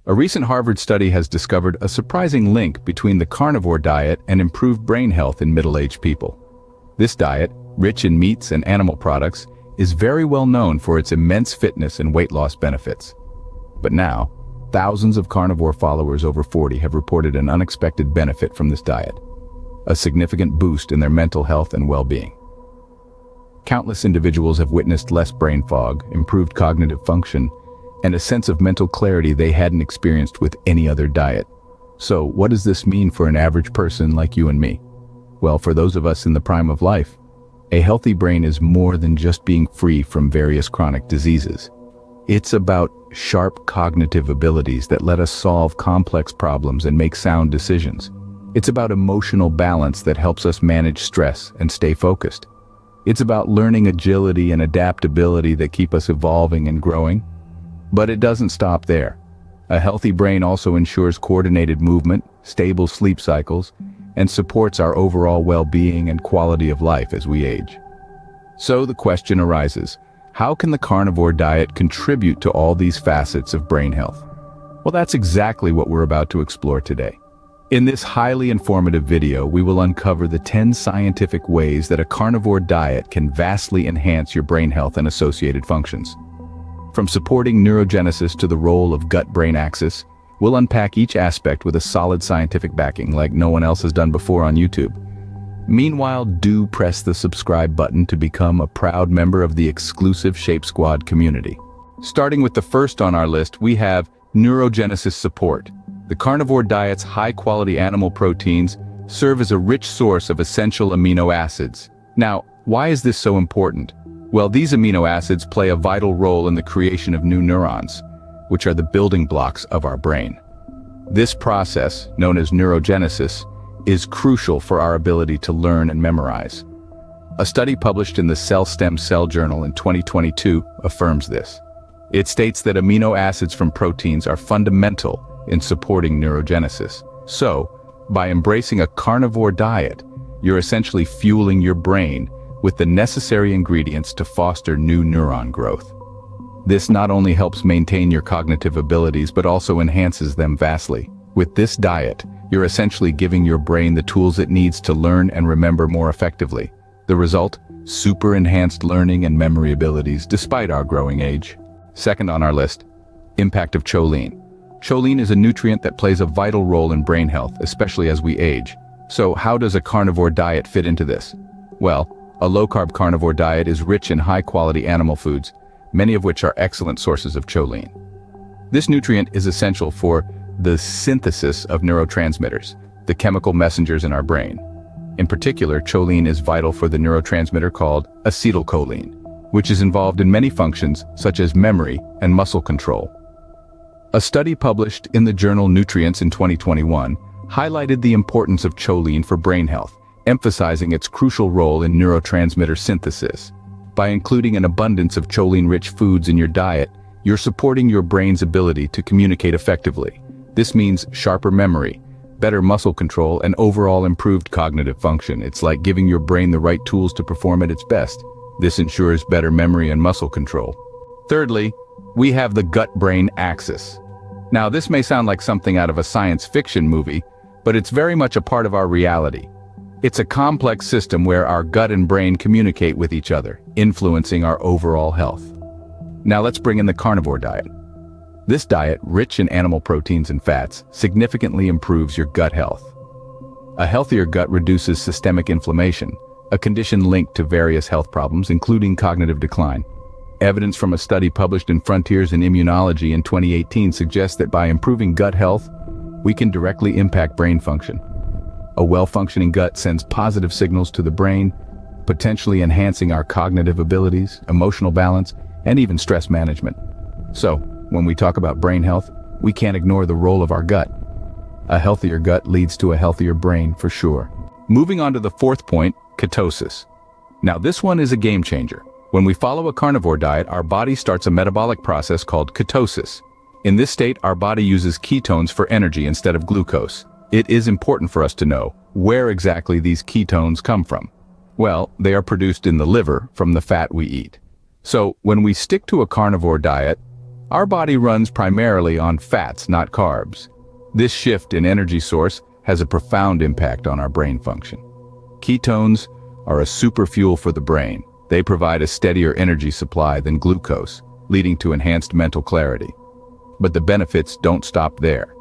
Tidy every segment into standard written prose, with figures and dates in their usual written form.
A recent Harvard study has discovered a surprising link between the carnivore diet and improved brain health in middle-aged people. This diet, rich in meats and animal products, is very well known for its immense fitness and weight loss benefits. But now, thousands of carnivore followers over 40 have reported an unexpected benefit from this diet, a significant boost in their mental health and well-being. Countless individuals have witnessed less brain fog, improved cognitive function, and a sense of mental clarity they hadn't experienced with any other diet. So, what does this mean for an average person like you and me? Well, for those of us in the prime of life, a healthy brain is more than just being free from various chronic diseases. It's about sharp cognitive abilities that let us solve complex problems and make sound decisions. It's about emotional balance that helps us manage stress and stay focused. It's about learning agility and adaptability that keep us evolving and growing. But it doesn't stop there. A healthy brain also ensures coordinated movement, stable sleep cycles, and supports our overall well-being and quality of life as we age. So the question arises, how can the carnivore diet contribute to all these facets of brain health? Well, that's exactly what we're about to explore today. In this highly informative video, we will uncover the 10 scientific ways that a carnivore diet can vastly enhance your brain health and associated functions. From supporting neurogenesis to the role of gut-brain axis, we'll unpack each aspect with a solid scientific backing like no one else has done before on YouTube. Meanwhile, do press the subscribe button to become a proud member of the exclusive Shape Squad community. Starting with the first on our list, we have Neurogenesis Support. The carnivore diet's high-quality animal proteins serve as a rich source of essential amino acids. Now, why is this so important? Well, these amino acids play a vital role in the creation of new neurons, which are the building blocks of our brain. This process, known as neurogenesis, is crucial for our ability to learn and memorize. A study published in the Cell Stem Cell Journal in 2022 affirms this. It states that amino acids from proteins are fundamental in supporting neurogenesis. So, by embracing a carnivore diet, you're essentially fueling your brain with the necessary ingredients to foster new neuron growth. This not only helps maintain your cognitive abilities but also enhances them vastly. With this diet, you're essentially giving your brain the tools it needs to learn and remember more effectively. The result? Super enhanced learning and memory abilities despite our growing age. Second on our list, impact of choline. Choline is a nutrient that plays a vital role in brain health, especially as we age. So how does a carnivore diet fit into this? Well, a low-carb carnivore diet is rich in high-quality animal foods, many of which are excellent sources of choline. This nutrient is essential for the synthesis of neurotransmitters, the chemical messengers in our brain. In particular, choline is vital for the neurotransmitter called acetylcholine, which is involved in many functions such as memory and muscle control. A study published in the journal Nutrients in 2021 highlighted the importance of choline for brain health, emphasizing its crucial role in neurotransmitter synthesis. By including an abundance of choline-rich foods in your diet, you're supporting your brain's ability to communicate effectively. This means sharper memory, better muscle control, and overall improved cognitive function. It's like giving your brain the right tools to perform at its best. This ensures better memory and muscle control. Thirdly, we have the gut-brain axis. Now, this may sound like something out of a science fiction movie, but it's very much a part of our reality. It's a complex system where our gut and brain communicate with each other, influencing our overall health. Now let's bring in the carnivore diet. This diet, rich in animal proteins and fats, significantly improves your gut health. A healthier gut reduces systemic inflammation, a condition linked to various health problems, including cognitive decline. Evidence from a study published in Frontiers in Immunology in 2018 suggests that by improving gut health, we can directly impact brain function. A well-functioning gut sends positive signals to the brain, potentially enhancing our cognitive abilities, emotional balance, and even stress management. So, when we talk about brain health, we can't ignore the role of our gut. A healthier gut leads to a healthier brain for sure. Moving on to the fourth point, ketosis. Now this one is a game changer. When we follow a carnivore diet, our body starts a metabolic process called ketosis. In this state, our body uses ketones for energy instead of glucose. It is important for us to know where exactly these ketones come from. Well, they are produced in the liver from the fat we eat. So, when we stick to a carnivore diet, Our body runs primarily on fats, not carbs. This shift in energy source has a profound impact on our brain function. Ketones are a superfuel for the brain. They provide a steadier energy supply than glucose, leading to enhanced mental clarity. But the benefits don't stop there.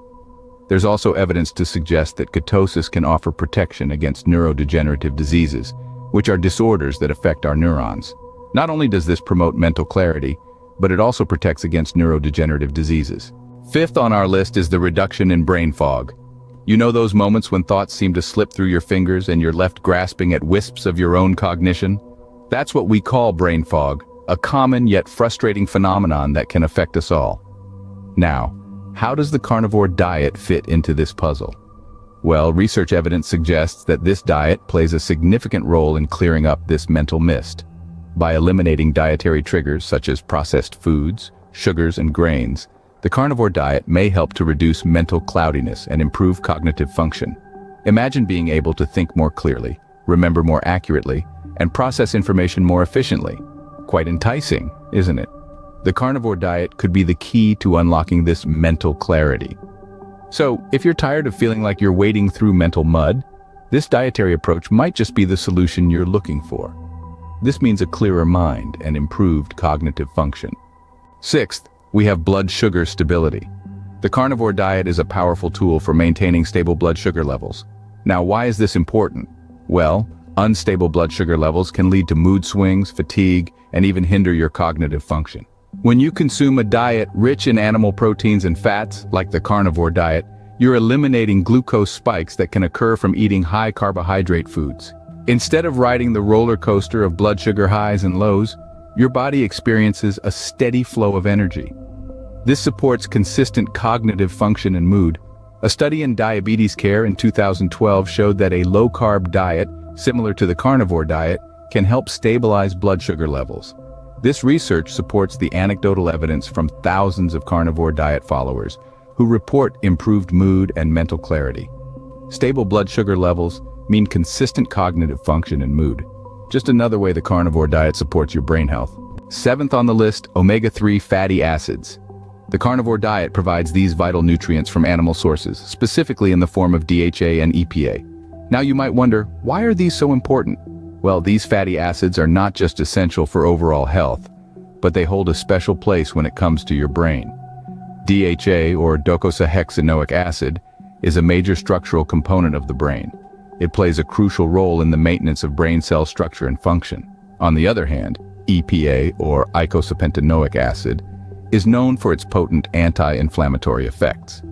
There's also evidence to suggest that ketosis can offer protection against neurodegenerative diseases, which are disorders that affect our neurons. Not only does this promote mental clarity, but it also protects against neurodegenerative diseases. Fifth on our list is the reduction in brain fog. You know those moments when thoughts seem to slip through your fingers and you're left grasping at wisps of your own cognition? That's what we call brain fog, a common yet frustrating phenomenon that can affect us all. Now, how does the carnivore diet fit into this puzzle? Well, research evidence suggests that this diet plays a significant role in clearing up this mental mist. By eliminating dietary triggers such as processed foods, sugars, and grains, the carnivore diet may help to reduce mental cloudiness and improve cognitive function. Imagine being able to think more clearly, remember more accurately, and process information more efficiently. Quite enticing, isn't it? The carnivore diet could be the key to unlocking this mental clarity. So, if you're tired of feeling like you're wading through mental mud, this dietary approach might just be the solution you're looking for. This means a clearer mind and improved cognitive function. Sixth, we have blood sugar stability. The carnivore diet is a powerful tool for maintaining stable blood sugar levels. Now, why is this important? Well, unstable blood sugar levels can lead to mood swings, fatigue, and even hinder your cognitive function. When you consume a diet rich in animal proteins and fats, like the carnivore diet, you're eliminating glucose spikes that can occur from eating high carbohydrate foods. Instead of riding the roller coaster of blood sugar highs and lows, your body experiences a steady flow of energy. This supports consistent cognitive function and mood. A study in diabetes care in 2012 showed that a low-carb diet, similar to the carnivore diet, can help stabilize blood sugar levels. This research supports the anecdotal evidence from thousands of carnivore diet followers who report improved mood and mental clarity. Stable blood sugar levels mean consistent cognitive function and mood. Just another way the carnivore diet supports your brain health. Seventh on the list, omega-3 fatty acids. The carnivore diet provides these vital nutrients from animal sources, specifically in the form of DHA and EPA. Now you might wonder, why are these so important? Well, these fatty acids are not just essential for overall health, but they hold a special place when it comes to your brain. DHA, or docosahexaenoic acid, is a major structural component of the brain. It plays a crucial role in the maintenance of brain cell structure and function. On the other hand, EPA, or eicosapentaenoic acid, is known for its potent anti-inflammatory effects.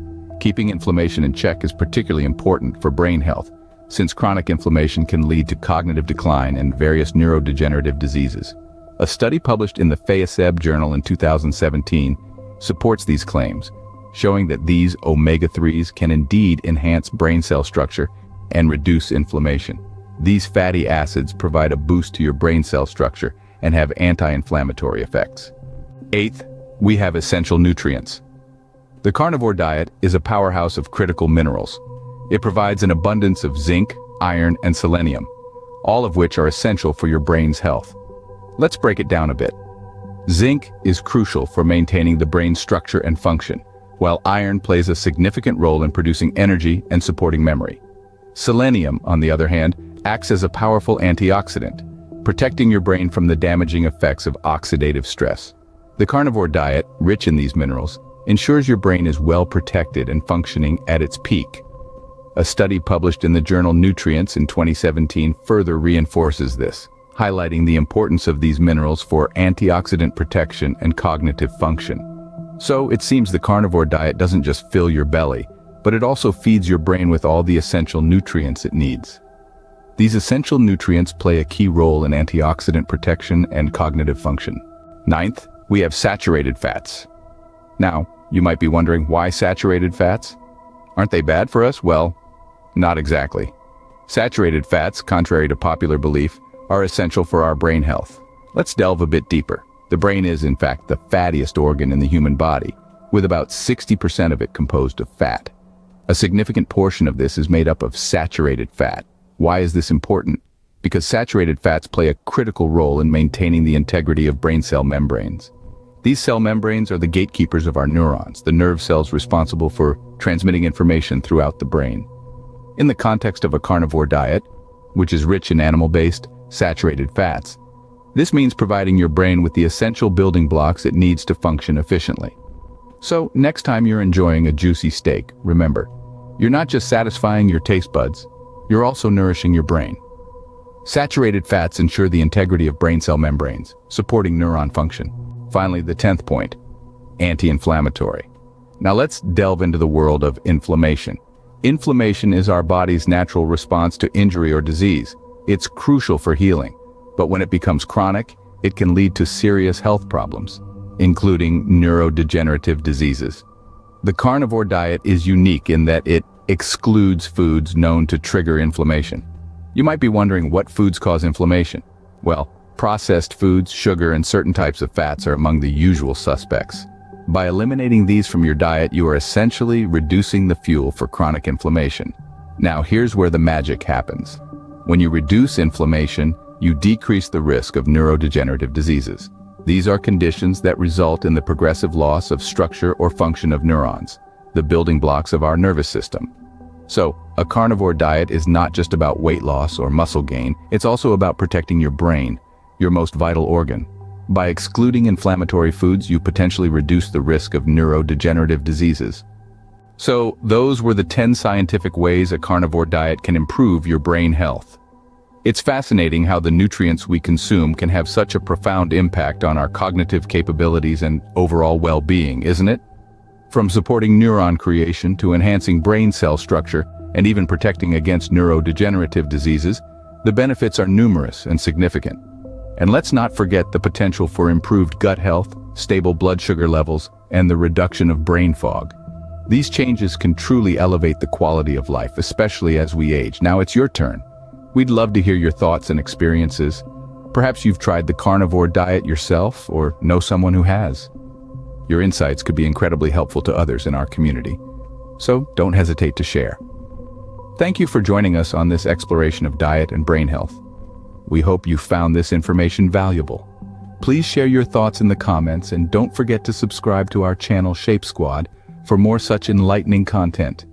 Keeping inflammation in check is particularly important for brain health, since chronic inflammation can lead to cognitive decline and various neurodegenerative diseases. A study published in the FASEB journal in 2017 supports these claims, showing that these omega-3s can indeed enhance brain cell structure and reduce inflammation. These fatty acids provide a boost to your brain cell structure and have anti-inflammatory effects. Eighth, we have essential nutrients. The carnivore diet is a powerhouse of critical minerals. It provides an abundance of zinc, iron, and selenium, all of which are essential for your brain's health. Let's break it down a bit. Zinc is crucial for maintaining the brain's structure and function, while iron plays a significant role in producing energy and supporting memory. Selenium, on the other hand, acts as a powerful antioxidant, protecting your brain from the damaging effects of oxidative stress. The carnivore diet, rich in these minerals, ensures your brain is well protected and functioning at its peak. A study published in the journal Nutrients in 2017 further reinforces this, highlighting the importance of these minerals for antioxidant protection and cognitive function. So it seems the carnivore diet doesn't just fill your belly, but it also feeds your brain with all the essential nutrients it needs. These essential nutrients play a key role in antioxidant protection and cognitive function. Ninth, we have saturated fats. Now, you might be wondering, why saturated fats? Aren't they bad for us? Well, not exactly. Saturated fats, contrary to popular belief, are essential for our brain health. Let's delve a bit deeper. The brain is, in fact, the fattiest organ in the human body, with about 60% of it composed of fat. A significant portion of this is made up of saturated fat. Why is this important? Because saturated fats play a critical role in maintaining the integrity of brain cell membranes. These cell membranes are the gatekeepers of our neurons, the nerve cells responsible for transmitting information throughout the brain. In the context of a carnivore diet, which is rich in animal-based, saturated fats, this means providing your brain with the essential building blocks it needs to function efficiently. So, next time you're enjoying a juicy steak, remember, you're not just satisfying your taste buds, you're also nourishing your brain. Saturated fats ensure the integrity of brain cell membranes, supporting neuron function. Finally, the 10th point, anti-inflammatory. Now let's delve into the world of inflammation. Inflammation is our body's natural response to injury or disease. It's crucial for healing, but when it becomes chronic, it can lead to serious health problems, including neurodegenerative diseases. The carnivore diet is unique in that it excludes foods known to trigger inflammation. You might be wondering what foods cause inflammation. Well, processed foods, sugar, and certain types of fats are among the usual suspects. By eliminating these from your diet, you are essentially reducing the fuel for chronic inflammation. Now, here's where the magic happens. When you reduce inflammation, you decrease the risk of neurodegenerative diseases. These are conditions that result in the progressive loss of structure or function of neurons, the building blocks of our nervous system. So, a carnivore diet is not just about weight loss or muscle gain, it's also about protecting your brain, your most vital organ. By excluding inflammatory foods, you potentially reduce the risk of neurodegenerative diseases. So, those were the 10 scientific ways a carnivore diet can improve your brain health. It's fascinating how the nutrients we consume can have such a profound impact on our cognitive capabilities and overall well-being, isn't it? From supporting neuron creation to enhancing brain cell structure and even protecting against neurodegenerative diseases, the benefits are numerous and significant. And let's not forget the potential for improved gut health, stable blood sugar levels, and the reduction of brain fog. These changes can truly elevate the quality of life, especially as we age. Now it's your turn. We'd love to hear your thoughts and experiences. Perhaps you've tried the carnivore diet yourself or know someone who has. Your insights could be incredibly helpful to others in our community. So don't hesitate to share. Thank you for joining us on this exploration of diet and brain health. We hope you found this information valuable. Please share your thoughts in the comments and don't forget to subscribe to our channel Shape Squad for more such enlightening content.